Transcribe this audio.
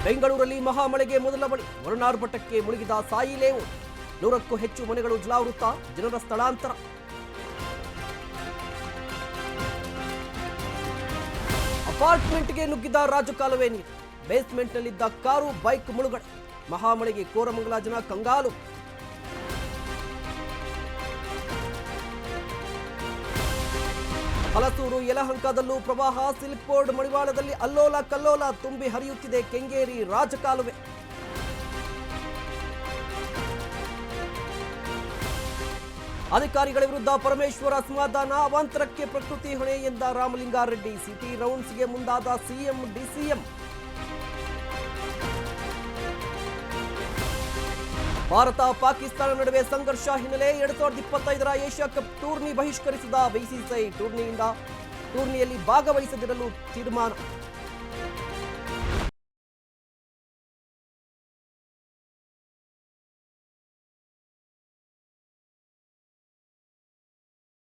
ಬೆಂಗಳೂರಲ್ಲಿ ಮಹಾಮಳೆಗೆ ಮೊದಲ ಬಳಿ ವರುಣಾರ್ಭಟಕ್ಕೆ ಮುಳುಗಿದ ಸಾಯಿ ಲೇಔಟ್ 100ಕ್ಕೂ ಹೆಚ್ಚು ಮನೆಗಳು ಜಲಾವೃತ, ಜನರ ಸ್ಥಳಾಂತರ. ಅಪಾರ್ಟ್ಮೆಂಟ್ಗೆ ನುಗ್ಗಿದ ರಾಜಕಾಲುವೆ ನೀರು, ಬೇಸ್ಮೆಂಟ್ನಲ್ಲಿದ್ದ ಕಾರು ಬೈಕ್ ಮುಳುಗಡೆ. ಮಹಾಮಳೆಗೆ ಕೋರಮಂಗಲ ಜನ ಕಂಗಾಲು. ಹಲಸೂರು ಯಲಹಂಕದಲ್ಲೂ ಪ್ರವಾಹ, ಸಿಲ್ಕ್ ಬೋರ್ಡ್ ಮಡಿವಾಳದಲ್ಲಿ ಅಲ್ಲೋಲ ಕಲ್ಲೋಲ ತುಂಬಿ ಹರಿಯುತ್ತಿದೆ ಕೆಂಗೇರಿ ರಾಜಕಾಲುವೆ. ಅಧಿಕಾರಿಗಳ ವಿರುದ್ಧ ಪರಮೇಶ್ವರ ಅಸಮಾಧಾನ, ಅವಾಂತರಕ್ಕೆ ಪ್ರಕೃತಿ ಹೊಣೆ ಎಂದ ರಾಮಲಿಂಗಾರೆಡ್ಡಿ. ಸಿಟಿ ರೌಂಡ್ಸ್ಗೆ ಮುಂದಾದ ಸಿಎಂ ಡಿಸಿಎಂ. ಭಾರತ ಪಾಕಿಸ್ತಾನ ನಡುವೆ ಸಂಘರ್ಷ ಹಿನ್ನೆಲೆ 2025ರ ಏಷ್ಯಾ ಕಪ್ ಟೂರ್ನಿ ಬಹಿಷ್ಕರಿಸಿದ ಬಿಸಿಸಿಐ. ಟೂರ್ನಿಯಲ್ಲಿ ಭಾಗವಹಿಸದಿರಲು ತೀರ್ಮಾನ.